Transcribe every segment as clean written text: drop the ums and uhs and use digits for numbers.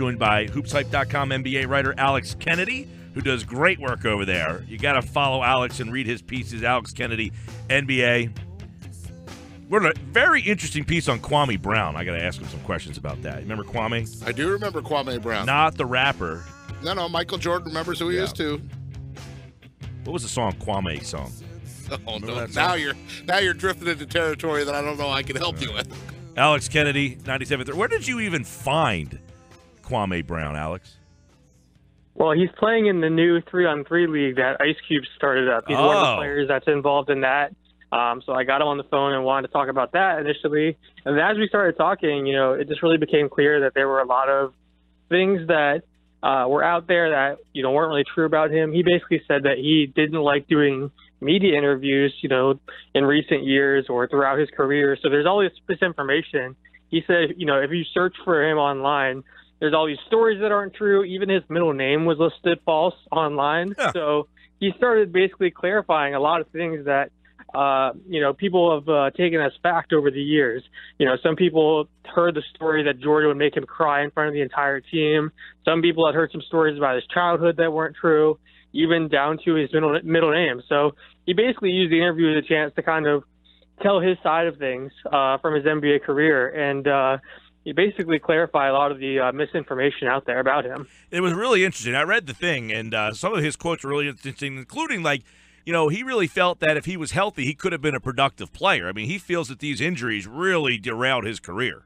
joined by HoopsHype.com NBA writer Alex Kennedy, who does great work over there. You got to follow Alex and read his pieces, Alex Kennedy, NBA. We're a very interesting piece on Kwame Brown. I got to ask him some questions about that. Remember Kwame? I do remember Kwame Brown. Not the rapper. No, Michael Jordan remembers who he is too. What was the song Kwame sung? Oh no! Now you're drifting into territory that I don't know I can help you with. Alex Kennedy, 97th. Where did you even find Kwame Brown, Alex? Well, he's playing in the new 3-on-3 league that Ice Cube started up. He's one of the players that's involved in that. So I got him on the phone and wanted to talk about that initially. And as we started talking, it just really became clear that there were a lot of things that were out there that, weren't really true about him. He basically said that he didn't like doing media interviews, in recent years or throughout his career. So there's all this information. He said, if you search for him online, there's all these stories that aren't true. Even his middle name was listed false online. Yeah. So he started basically clarifying a lot of things that, people have taken as fact over the years. Some people heard the story that Jordan would make him cry in front of the entire team. Some people had heard some stories about his childhood that weren't true, even down to his middle name. So he basically used the interview as a chance to kind of tell his side of things from his NBA career. And he basically clarified a lot of the misinformation out there about him. It was really interesting. I read the thing, and some of his quotes were really interesting, including he really felt that if he was healthy, he could have been a productive player. I mean, he feels that these injuries really derailed his career.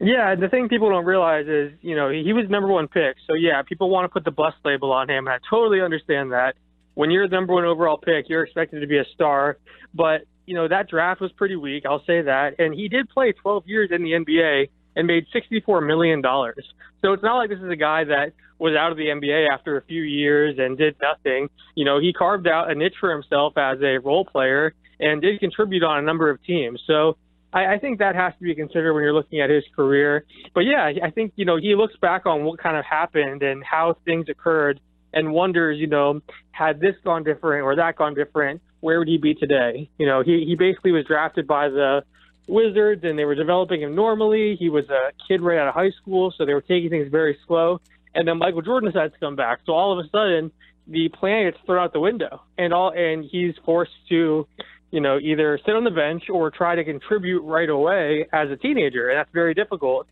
Yeah, the thing people don't realize is, he was #1 pick. So, yeah, people want to put the bust label on him, and I totally understand that. When you're the #1 overall pick, you're expected to be a star. But, that draft was pretty weak, I'll say that. And he did play 12 years in the NBA and made $64 million. So it's not like this is a guy that was out of the NBA after a few years and did nothing. He carved out a niche for himself as a role player and did contribute on a number of teams. So I think that has to be considered when you're looking at his career. But, yeah, I think, he looks back on what kind of happened and how things occurred and wonders, had this gone different or that gone different, where would he be today? He basically was drafted by the Wizards, and they were developing him normally. He was a kid right out of high school, so they were taking things very slow. And then Michael Jordan decides to come back. So all of a sudden, the plan gets thrown out the window, and he's forced to, either sit on the bench or try to contribute right away as a teenager, and that's very difficult.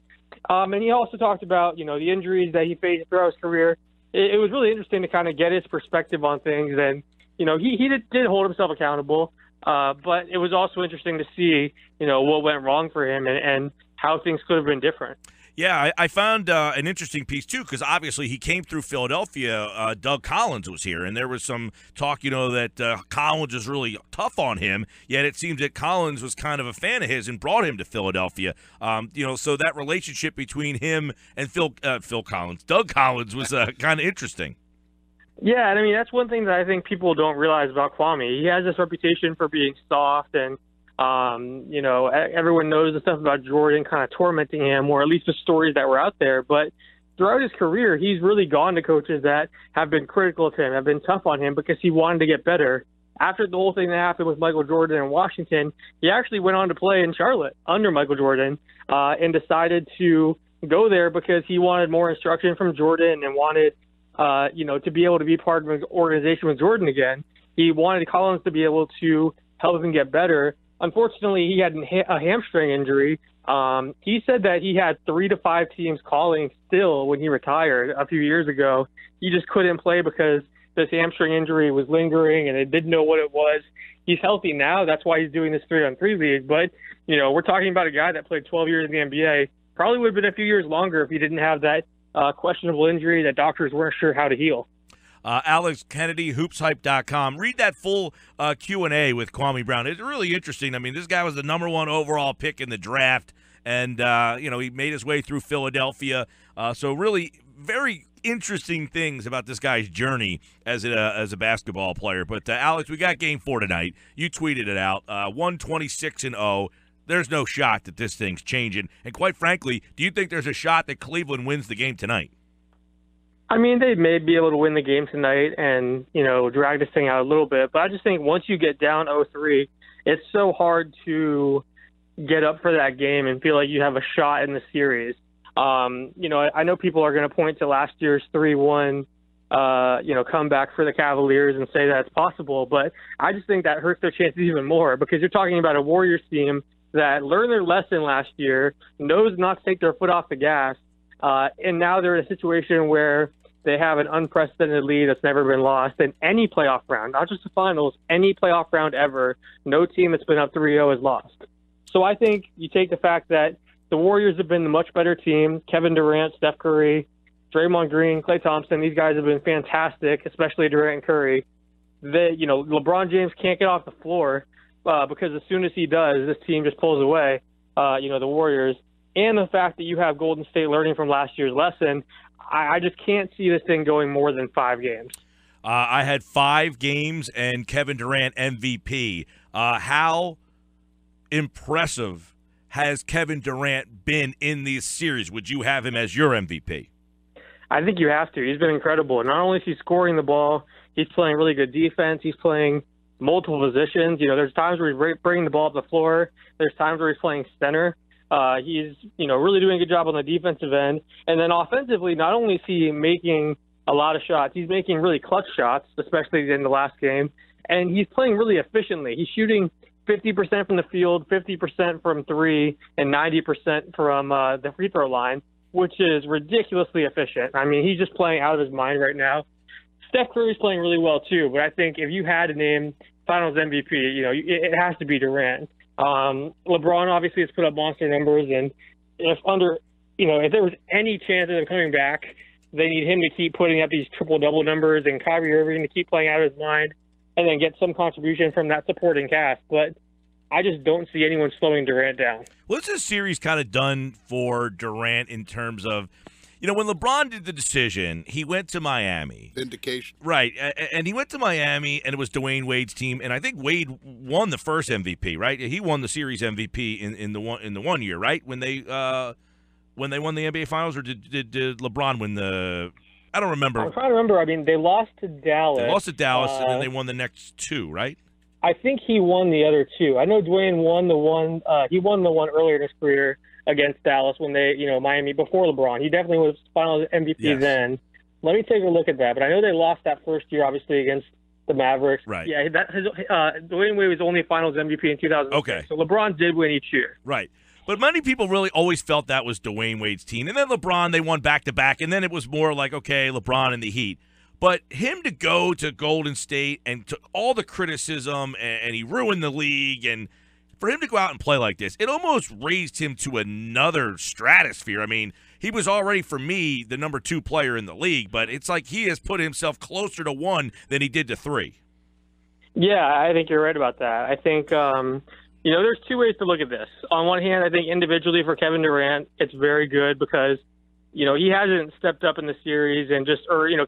And he also talked about, the injuries that he faced throughout his career. It was really interesting to kind of get his perspective on things, and he did hold himself accountable. But it was also interesting to see, what went wrong for him and how things could have been different. Yeah, I found an interesting piece, too, because obviously he came through Philadelphia. Doug Collins was here, and there was some talk, that Collins was really tough on him, yet it seems that Collins was kind of a fan of his and brought him to Philadelphia. So that relationship between him and Doug Collins was kind of interesting. Yeah, and I mean, that's one thing that I think people don't realize about Kwame. He has this reputation for being soft, and, everyone knows the stuff about Jordan kind of tormenting him, or at least the stories that were out there. But throughout his career, he's really gone to coaches that have been critical of him, have been tough on him because he wanted to get better. After the whole thing that happened with Michael Jordan in Washington, he actually went on to play in Charlotte under Michael Jordan and decided to go there because he wanted more instruction from Jordan and wanted to be able to be part of an organization with Jordan again. He wanted Collins to be able to help him get better. Unfortunately, he had a hamstring injury. He said that he had 3 to 5 teams calling still when he retired a few years ago. He just couldn't play because this hamstring injury was lingering and they didn't know what it was. He's healthy now. That's why he's doing this 3-on-3 league. But, we're talking about a guy that played 12 years in the NBA. Probably would have been a few years longer if he didn't have that questionable injury that doctors weren't sure how to heal. Alex Kennedy, HoopsHype.com. Read that full Q&A with Kwame Brown. It's really interesting. I mean, this guy was the #1 overall pick in the draft, and, he made his way through Philadelphia. So really very interesting things about this guy's journey as a basketball player. But, Alex, we got Game 4 tonight. You tweeted it out, 126-0. There's no shot that this thing's changing. And quite frankly, do you think there's a shot that Cleveland wins the game tonight? I mean, they may be able to win the game tonight and, drag this thing out a little bit. But I just think once you get down 0-3, it's so hard to get up for that game and feel like you have a shot in the series. I know people are going to point to last year's 3-1, comeback for the Cavaliers and say that it's possible, but I just think that hurts their chances even more because you're talking about a Warriors team that learned their lesson last year, knows not to take their foot off the gas, and now they're in a situation where they have an unprecedented lead that's never been lost in any playoff round, not just the finals, any playoff round ever. No team that's been up 3-0 has lost. So I think you take the fact that the Warriors have been the much better team. Kevin Durant, Steph Curry, Draymond Green, Klay Thompson, these guys have been fantastic, especially Durant and Curry. LeBron James can't get off the floor because as soon as he does, this team just pulls away, the Warriors. And the fact that you have Golden State learning from last year's lesson, I just can't see this thing going more than 5 games. I had 5 games and Kevin Durant MVP. How impressive has Kevin Durant been in these series? Would you have him as your MVP? I think you have to. He's been incredible. Not only is he scoring the ball, he's playing really good defense. He's playing multiple positions. There's times where he's bringing the ball up the floor. There's times where he's playing center. He's, really doing a good job on the defensive end. And then offensively, not only is he making a lot of shots, he's making really clutch shots, especially in the last game. And he's playing really efficiently. He's shooting 50% from the field, 50% from 3, and 90% from the free throw line, which is ridiculously efficient. I mean, he's just playing out of his mind right now. Steph Curry's playing really well too, but I think if you had to name Finals MVP, it has to be Durant. LeBron obviously has put up monster numbers, and if there was any chance of him coming back, they need him to keep putting up these triple-double numbers and Kyrie Irving to keep playing out of his mind and then get some contribution from that supporting cast. But I just don't see anyone slowing Durant down. What's this series kind of done for Durant in terms of, when LeBron did the decision, he went to Miami. Vindication. Right. And he went to Miami, and it was Dwayne Wade's team. And I think Wade won the first MVP, right? He won the series MVP in the one year, right? When they won the NBA Finals, or did LeBron win the – I don't remember. I'm trying to remember. I mean, they lost to Dallas. And then they won the next 2, right? I think he won the other 2. I know Dwayne won the one. He won the one earlier in his career against Dallas when they, Miami, before LeBron. He definitely was Finals MVP then. Let me take a look at that. But I know they lost that first year, obviously, against the Mavericks. Right. Yeah, Dwayne Wade was only Finals MVP in 2006. Okay. So LeBron did win each year. Right. But many people really always felt that was Dwayne Wade's team. And then LeBron, they won back-to-back, and then it was more like, okay, LeBron and the Heat. But him to go to Golden State and took all the criticism, and he ruined the league, and for him to go out and play like this, it almost raised him to another stratosphere. I mean, he was already, for me, the number 2 player in the league, but it's like he has put himself closer to 1 than he did to 3. Yeah, I think you're right about that. I think, there's 2 ways to look at this. On one hand, I think individually for Kevin Durant, it's very good because, he hasn't stepped up in the series and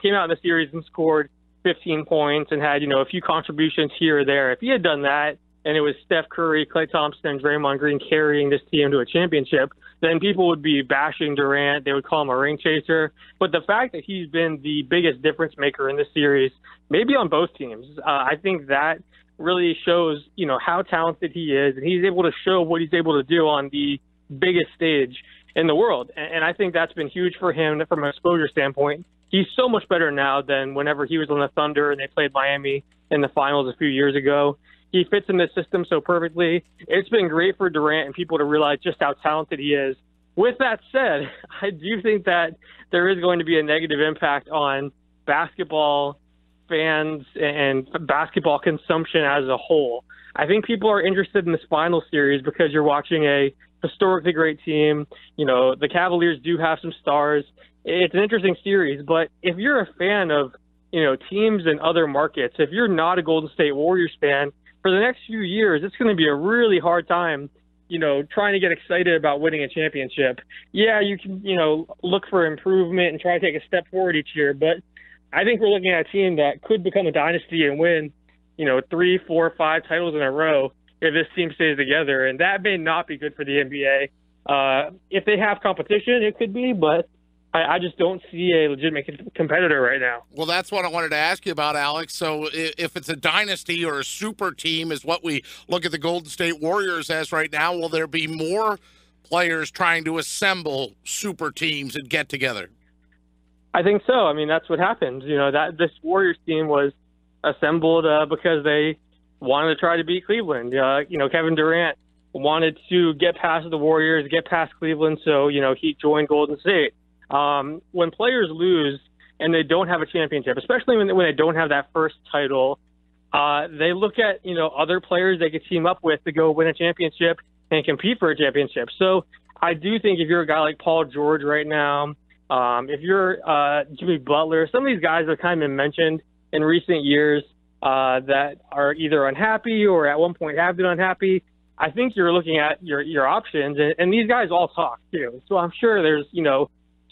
came out in the series and scored 15 points and had, a few contributions here or there. If he had done that, and it was Steph Curry, Klay Thompson, and Draymond Green carrying this team to a championship, then people would be bashing Durant. They would call him a ring chaser. But the fact that he's been the biggest difference maker in this series, maybe on both teams, I think that really shows, how talented he is, and he's able to show what he's able to do on the biggest stage in the world. And I think that's been huge for him from an exposure standpoint. He's so much better now than whenever he was on the Thunder and they played Miami in the finals a few years ago. He fits in this system so perfectly. It's been great for Durant and people to realize just how talented he is. With that said, I do think that there is going to be a negative impact on basketball fans and basketball consumption as a whole. I think people are interested in this final series because you're watching a historically great team. The Cavaliers do have some stars. It's an interesting series, but if you're a fan of, teams in other markets, if you're not a Golden State Warriors fan, for the next few years, it's going to be a really hard time, trying to get excited about winning a championship. Yeah, you can, look for improvement and try to take a step forward each year, but I think we're looking at a team that could become a dynasty and win, 3, 4, 5 titles in a row if this team stays together, and that may not be good for the NBA. If they have competition, it could be, but I just don't see a legitimate competitor right now. Well, that's what I wanted to ask you about, Alex. So if it's a dynasty or a super team is what we look at the Golden State Warriors as right now, will there be more players trying to assemble super teams and get together? I think so. I mean, that's what happened. That this Warriors team was assembled because they wanted to try to beat Cleveland. Kevin Durant wanted to get past the Warriors, get past Cleveland, so he joined Golden State. When players lose and they don't have a championship, especially when they don't have that first title, they look at other players they could team up with to go win a championship and compete for a championship. So I do think if you're a guy like Paul George right now, if you're Jimmy Butler, some of these guys have kind of been mentioned in recent years that are either unhappy or at one point have been unhappy. I think you're looking at your options, and these guys all talk too. So I'm sure there's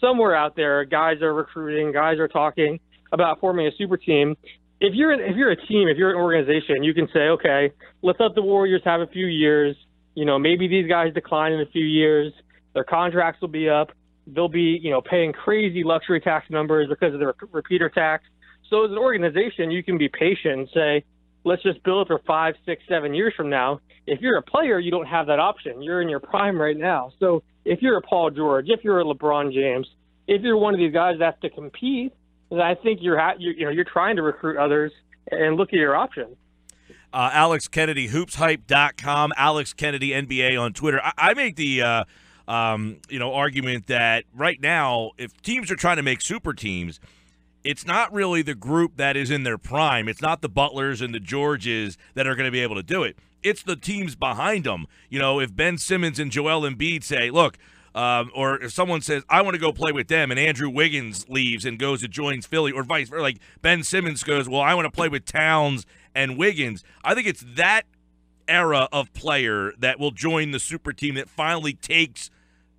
somewhere out there guys are recruiting, guys are talking about forming a super team. If you're a team, if you're an organization, you can say, okay, let's let the Warriors have a few years. Maybe these guys decline in a few years. Their contracts will be up. They'll be, paying crazy luxury tax numbers because of the repeater tax. So as an organization, you can be patient and say, let's just build it for 5, 6, 7 years from now. If you're a player, you don't have that option. You're in your prime right now. So if you're a Paul George, if you're a LeBron James, if you're one of these guys that have to compete, then I think you're trying to recruit others and look at your options. Alex Kennedy, hoopshype.com, Alex Kennedy NBA on Twitter. I make the argument that right now, if teams are trying to make super teams, it's not really the group that is in their prime. It's not the Butlers and the Georges that are going to be able to do it. It's the teams behind them. If Ben Simmons and Joel Embiid say, look, or if someone says, I want to go play with them, and Andrew Wiggins leaves and goes to joins Philly, or vice versa, like Ben Simmons goes, well, I want to play with Towns and Wiggins. I think it's that era of player that will join the super team that finally takes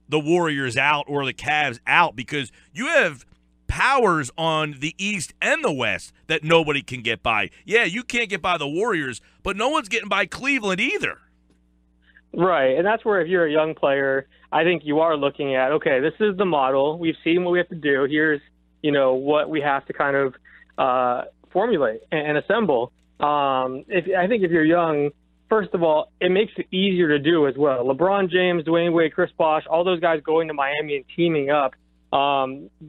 the Warriors out or the Cavs out, because you have powers on the East and the West that nobody can get by. Yeah, you can't get by the Warriors, but no one's getting by Cleveland either. Right, and that's where if you're a young player, I think you are looking at, okay, this is the model. We've seen what we have to do. Here's, what we have to kind of formulate and assemble. I think if you're young, first of all, it makes it easier to do as well. LeBron James, Dwayne Wade, Chris Bosh, all those guys going to Miami and teaming up,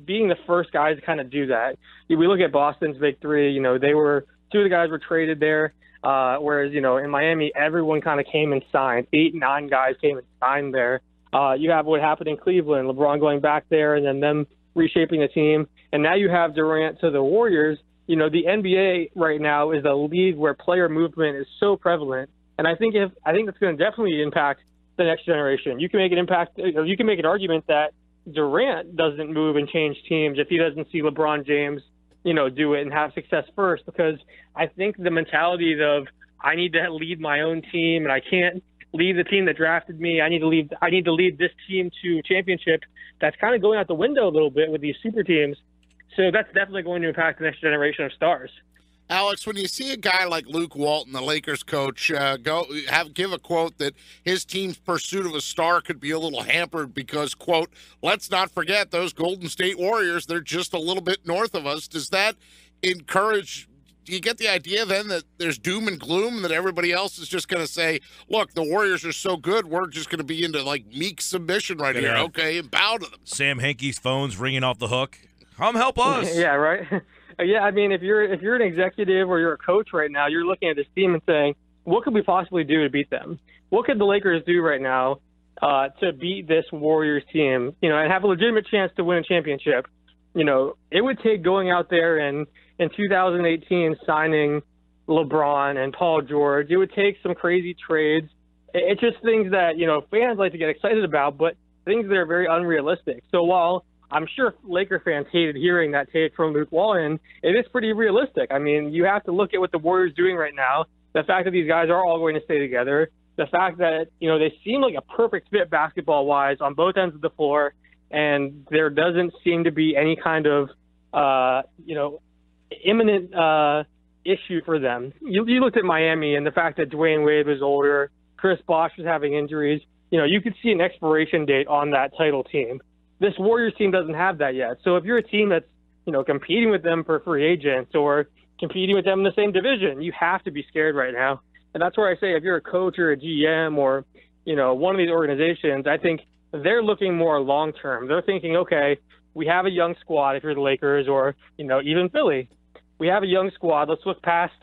being the first guys to kind of do that. We look at Boston's big three, they were two of the guys were traded there, whereas, in Miami, everyone kind of came and signed. 8, 9 guys came and signed there. You have what happened in Cleveland, LeBron going back there and then them reshaping the team. And now you have Durant to the Warriors. The NBA right now is a league where player movement is so prevalent. And I think that's going to definitely impact the next generation. You can make an argument that Durant doesn't move and change teams if he doesn't see LeBron James, do it and have success first, because I think the mentality of I need to lead my own team and I can't lead the team that drafted me. I need to lead this team to championship. That's kind of going out the window a little bit with these super teams. So that's definitely going to impact the next generation of stars. Alex, when you see a guy like Luke Walton, the Lakers coach, give a quote that his team's pursuit of a star could be a little hampered because, quote, let's not forget those Golden State Warriors, they're just a little bit north of us. Does that encourage, do you get the idea then that there's doom and gloom and that everybody else is just going to say, look, the Warriors are so good, we're just going to be into like meek submission right here, okay, and bow to them? Sam Hinkie's phone's ringing off the hook. Come help us. Yeah, right. Yeah, I mean, if you're an executive or you're a coach right now, you're looking at this team and saying, what could we possibly do to beat them? What could the Lakers do right now to beat this Warriors team, and have a legitimate chance to win a championship? It would take going out there and in 2018 signing LeBron and Paul George. It would take some crazy trades. It's just things that, fans like to get excited about, but things that are very unrealistic. So while I'm sure Laker fans hated hearing that take from Luke Walton, it is pretty realistic. I mean, you have to look at what the Warriors are doing right now, the fact that these guys are all going to stay together, the fact that, they seem like a perfect fit basketball-wise on both ends of the floor, and there doesn't seem to be any kind of, imminent issue for them. You looked at Miami and the fact that Dwayne Wade was older, Chris Bosh was having injuries. You could see an expiration date on that title team. This Warriors team doesn't have that yet. So if you're a team that's, competing with them for free agents or competing with them in the same division, you have to be scared right now. And that's where I say if you're a coach or a GM or, one of these organizations, I think they're looking more long-term. They're thinking, okay, we have a young squad if you're the Lakers or, even Philly. We have a young squad. Let's look past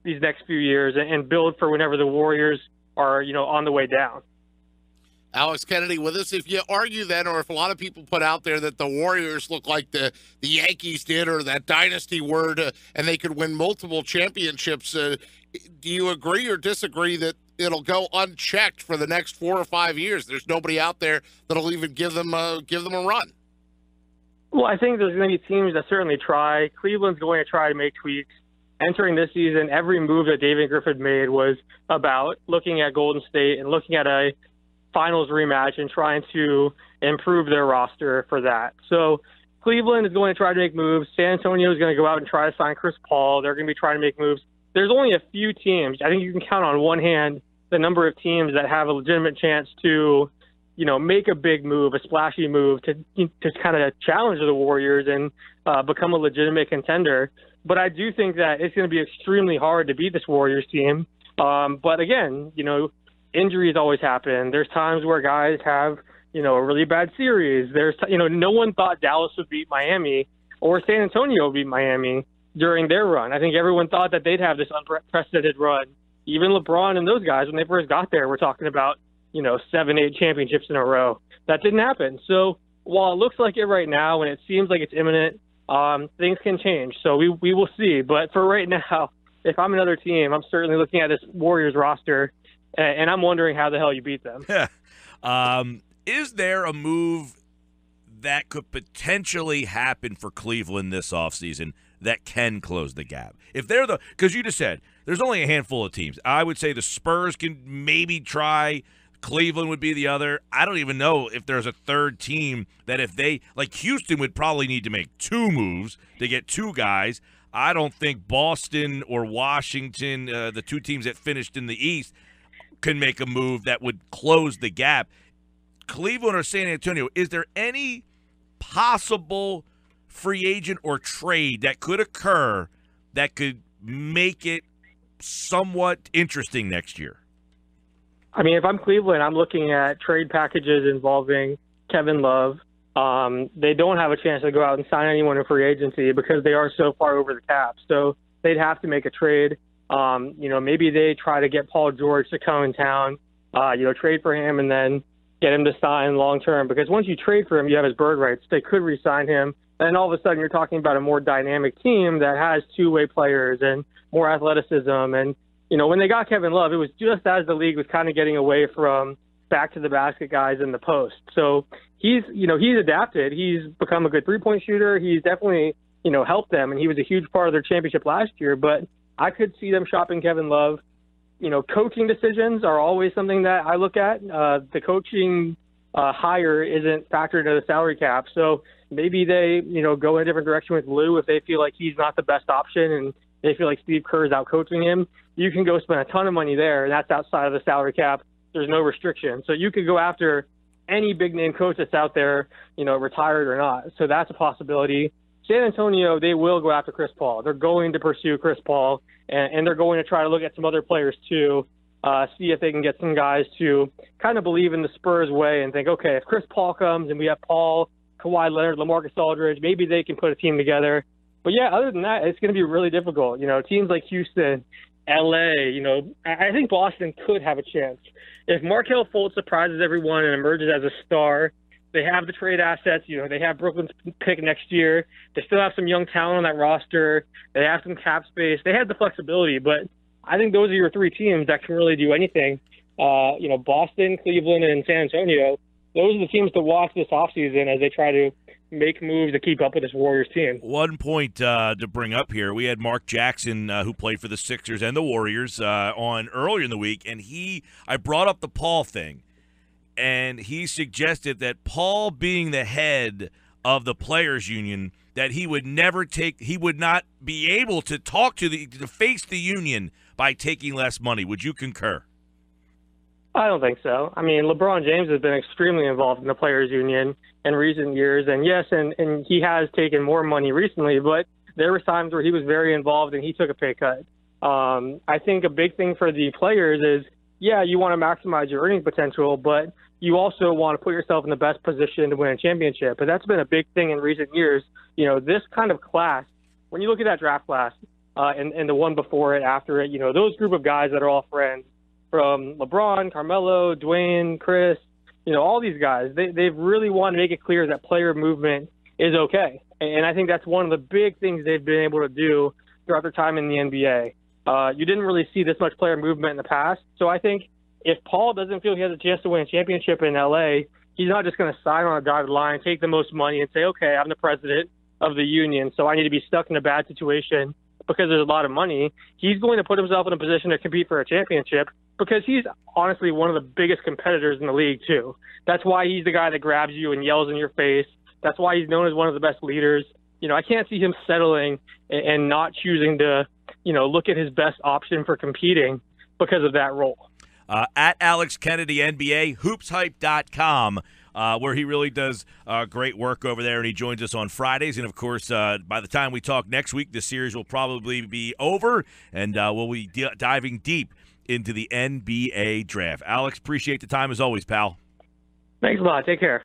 these next few years and build for whenever the Warriors are, on the way down. Alex Kennedy with us. If you argue then, or if a lot of people put out there that the Warriors look like the Yankees did, or that dynasty word, and they could win multiple championships, do you agree or disagree that it'll go unchecked for the next 4 or 5 years? There's nobody out there that'll even give them a run. Well, I think there's going to be teams that certainly try. Cleveland's going to try to make tweaks. Entering this season, every move that David Griffin made was about looking at Golden State and looking at a finals rematch and trying to improve their roster for that. So Cleveland is going to try to make moves. San Antonio is going to go out and try to sign Chris Paul. They're going to be trying to make moves. There's only a few teams. I think you can count on one hand the number of teams that have a legitimate chance to, make a big move, a splashy move to kind of challenge the Warriors and become a legitimate contender. But I do think that it's going to be extremely hard to beat this Warriors team. But again, injuries always happen. There's times where guys have, a really bad series. There's, no one thought Dallas would beat Miami or San Antonio would beat Miami during their run. I think everyone thought that they'd have this unprecedented run. Even LeBron and those guys, when they first got there, were talking about, 7, 8 championships in a row. That didn't happen. So while it looks like it right now and it seems like it's imminent, things can change. So we will see. But for right now, if I'm another team, I'm certainly looking at this Warriors roster, and I'm wondering how the hell you beat them. Is there a move that could potentially happen for Cleveland this offseason that can close the gap? If they're because you just said there's only a handful of teams. I would say the Spurs can maybe try. Cleveland would be the other. I don't even know if there's a third team that if they, like Houston would probably need to make 2 moves to get 2 guys. I don't think Boston or Washington, the 2 teams that finished in the East, can make a move that would close the gap. Cleveland or San Antonio, is there any possible free agent or trade that could occur that could make it somewhat interesting next year? I mean, if I'm Cleveland, I'm looking at trade packages involving Kevin Love. They don't have a chance to go out and sign anyone in free agency because they are so far over the cap. So they'd have to make a trade. Maybe they try to get Paul George to come in town, trade for him and then get him to sign long term. Because once you trade for him, you have his bird rights. They could re-sign him. And all of a sudden you're talking about a more dynamic team that has two-way players and more athleticism. And, when they got Kevin Love, it was just as the league was kind of getting away from back-to-the-basket guys in the post. So he's adapted. He's become a good three-point shooter. He's definitely, helped them. And he was a huge part of their championship last year. But I could see them shopping Kevin Love. Coaching decisions are always something that I look at. The coaching hire isn't factored into the salary cap. So maybe they, go in a different direction with Lou if they feel like he's not the best option and they feel like Steve Kerr is out coaching him. You can go spend a ton of money there, and that's outside of the salary cap. There's no restriction. So you could go after any big-name coach that's out there, retired or not. So that's a possibility. San Antonio, they will go after Chris Paul. They're going to pursue Chris Paul, and they're going to try to look at some other players too, see if they can get some guys to kind of believe in the Spurs way and think, okay, if Chris Paul comes and we have Paul, Kawhi Leonard, LaMarcus Aldridge, maybe they can put a team together. But, yeah, other than that, it's going to be really difficult. Teams like Houston, L.A., I think Boston could have a chance. If Markelle Fultz surprises everyone and emerges as a star, they have the trade assets. They have Brooklyn's pick next year. They still have some young talent on that roster. They have some cap space. They have the flexibility, but I think those are your 3 teams that can really do anything. Boston, Cleveland, and San Antonio, those are the teams to watch this offseason as they try to make moves to keep up with this Warriors team. One point to bring up here, we had Mark Jackson, who played for the Sixers and the Warriors, on earlier in the week, and I brought up the Paul thing. And he suggested that Paul being the head of the players union, that he would not be able to talk to face the union by taking less money. Would you concur? I don't think so. I mean, LeBron James has been extremely involved in the players union in recent years. And yes, and he has taken more money recently, but there were times where he was very involved and he took a pay cut. I think a big thing for the players is, yeah, you want to maximize your earning potential, but you also want to put yourself in the best position to win a championship. But that's been a big thing in recent years. This kind of class, when you look at that draft class and the one before it, after it, those group of guys that are all friends, from LeBron, Carmelo, Dwayne, Chris, all these guys, they've really wanted to make it clear that player movement is okay. And I think that's one of the big things they've been able to do throughout their time in the NBA. You didn't really see this much player movement in the past. So I think if Paul doesn't feel he has a chance to win a championship in LA, he's not just going to sign on a dotted line, take the most money, and say, okay, I'm the president of the union, so I need to be stuck in a bad situation because there's a lot of money. He's going to put himself in a position to compete for a championship because he's honestly one of the biggest competitors in the league, too. That's why he's the guy that grabs you and yells in your face. That's why he's known as one of the best leaders. I can't see him settling and not choosing to, look at his best option for competing because of that role. At Alex Kennedy, NBA, hoopshype.com, where he really does great work over there, and he joins us on Fridays. And, of course, by the time we talk next week, the series will probably be over, and we'll be diving deep into the NBA draft. Alex, appreciate the time as always, pal. Thanks a lot. Take care.